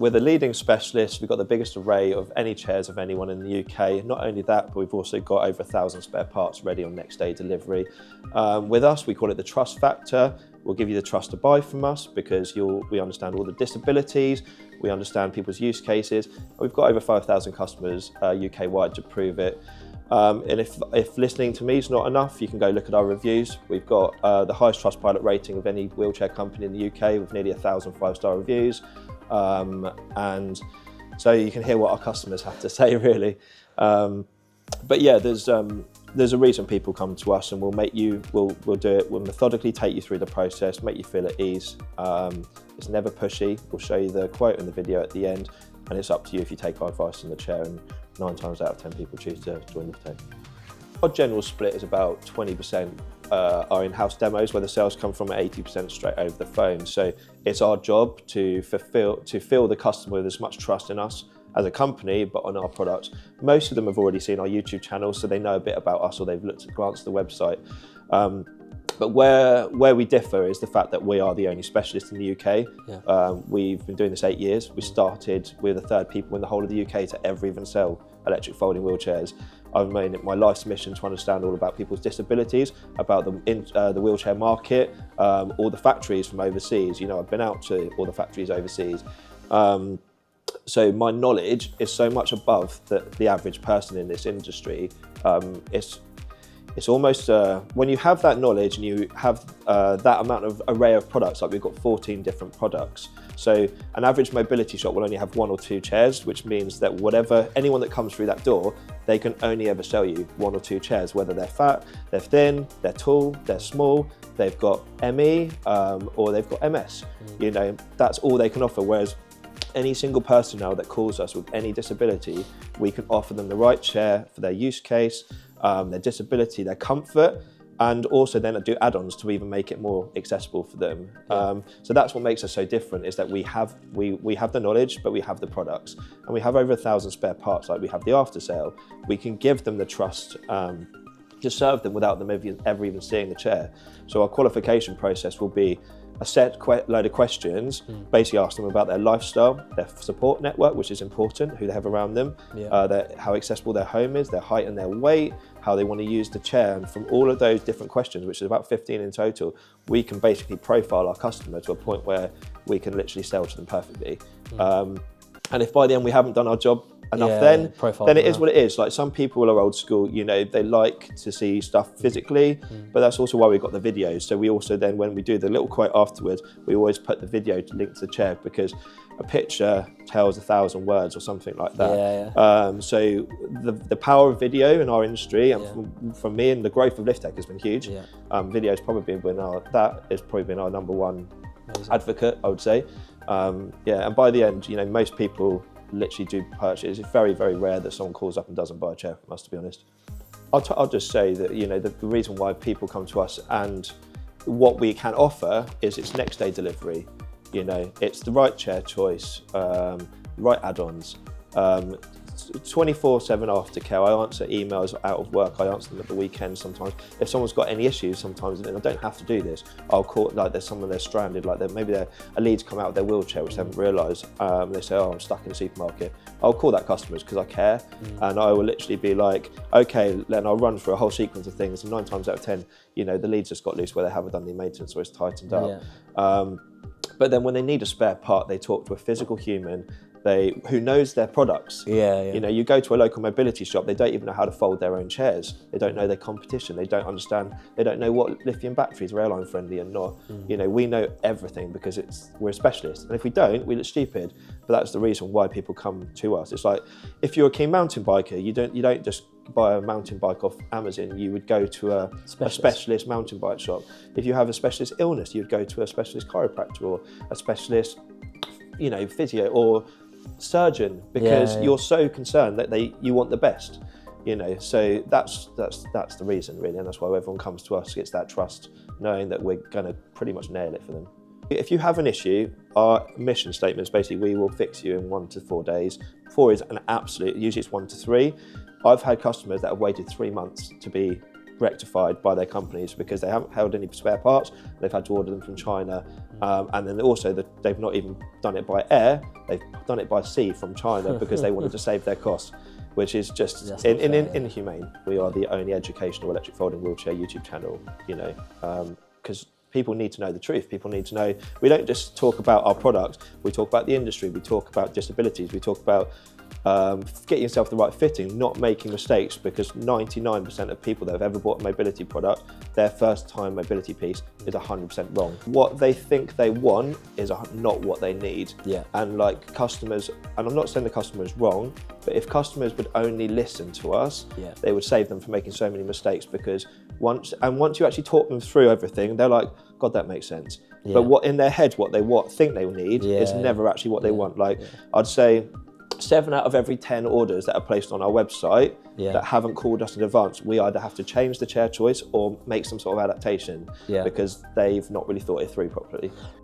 We're the leading specialist. We've got the biggest array of any chairs of anyone in the UK. Not only that, but we've also got over 1,000 spare parts ready on next day delivery. With us, we call it the trust factor. We'll give you the trust to buy from us because we understand all the disabilities, we understand people's use cases. We've got over 5,000 customers UK-wide to prove it. And if listening to me is not enough, you can go look at our reviews. We've got the highest Trustpilot rating of any wheelchair company in the UK with nearly 1,000 5-star reviews. And so you can hear what our customers have to say, really. But yeah, there's a reason people come to us, and we'll do it. We'll methodically take you through the process, make you feel at ease. It's never pushy. We'll show you the quote in the video at the end, and it's up to you if you take our advice on the chair, and 9 times out of 10 people choose to join Lith-Tech. Our general split is about 20% are in-house demos, where the sales come from, 80% straight over the phone. So it's our job to fill the customer with as much trust in us as a company, but on our products. Most of them have already seen our YouTube channel, so they know a bit about us, or they've glanced at the website. But where we differ is the fact that we are the only specialist in the UK. Yeah. We've been doing this 8 years. We started with a third people in the whole of the UK to ever even sell electric folding wheelchairs. I've made it my life's mission to understand all about people's disabilities, about the wheelchair market, all the factories from overseas. I've been out to all the factories overseas. So my knowledge is so much above the average person in this industry. It's almost, when you have that knowledge and you have that amount of array of products, like we've got 14 different products. So an average mobility shop will only have 1 or 2 chairs, which means that anyone that comes through that door, they can only ever sell you 1 or 2 chairs, whether they're fat, they're thin, they're tall, they're small, they've got ME, or they've got MS. That's all they can offer. Whereas any single person now that calls us with any disability, we can offer them the right chair for their use case, their disability, their comfort, and also then do add-ons to even make it more accessible for them. Yeah. So that's what makes us so different, is that we have the knowledge, but we have the products, and we have over 1,000 spare parts. Like we have the after sale. We can give them the trust to serve them without them ever even seeing the chair. So our qualification process will be a set load of questions, basically ask them about their lifestyle, their support network, which is important, who they have around them, how accessible their home is, their height and their weight, how they want to use the chair. And from all of those different questions, which is about 15 in total, we can basically profile our customer to a point where we can literally sell to them perfectly. And if by the end we haven't done our job enough, then it is what it is. Like, some people are old school, they like to see stuff physically, but that's also why we've got the videos. So we also then, when we do the little quote afterwards, we always put the video to link to the chair, because a picture tells 1,000 words or something like that. So the power of video in our industry, and from me, and the growth of Lith-Tech has been huge. Video has probably been our number one advocate, I would say. And by the end, most people literally do purchase. It's very, very rare that someone calls up and doesn't buy a chair from us, to be honest. I'll just say that the reason why people come to us and what we can offer is it's next day delivery. It's the right chair choice, right add-ons, 24/7 aftercare. I answer emails out of work. I answer them at the weekend sometimes. If someone's got any issues, sometimes, and I don't have to do this, I'll call, like there's someone, they're stranded, like maybe a lead's come out of their wheelchair, which they haven't realised. They say, I'm stuck in the supermarket. I'll call that customer because I care, and I will literally be like, okay, then I'll run through a whole sequence of things, and 9 times out of 10, the lead's just got loose where they haven't done the maintenance, or it's tightened up. But then when they need a spare part, they talk to a physical human who knows their products. You go to a local mobility shop, they don't even know how to fold their own chairs. They don't know their competition. They don't understand. They don't know what lithium batteries are airline friendly and not. We know everything because we're a specialist. And if we don't, we look stupid. But that's the reason why people come to us. It's like, if you're a keen mountain biker, you don't just buy a mountain bike off Amazon. You would go to a specialist mountain bike shop. If you have a specialist illness, you'd go to a specialist chiropractor or a specialist, physio or surgeon, because you're so concerned that you want the best. So that's the reason, really, and that's why everyone comes to us. It's that trust, knowing that we're going to pretty much nail it for them. If you have an issue, our mission statement is basically, we will fix you in 1 to 4 days. 4 is an absolute, usually it's 1 to 3. I've had customers that have waited 3 months to be rectified by their companies because they haven't held any spare parts. They've had to order them from China, and then also they've not even done it by air. They've done it by sea from China because they wanted to save their costs, which is just inhumane. We are the only educational electric folding wheelchair YouTube channel, you know, because people need to know the truth. People need to know, we don't just talk about our products, we talk about the industry, we talk about disabilities, we talk about getting yourself the right fitting, not making mistakes, because 99% of people that have ever bought a mobility product, their first time mobility piece is 100% wrong. What they think they want is not what they need. Yeah. And like customers, and I'm not saying the customer is wrong, but if customers would only listen to us, they would save them from making so many mistakes, because once you actually talk them through everything, they're like, God, that makes sense. But what in their head, what they think they will need is never actually what they want. Like I'd say 7 out of every 10 orders that are placed on our website that haven't called us in advance, we either have to change the chair choice or make some sort of adaptation because they've not really thought it through properly.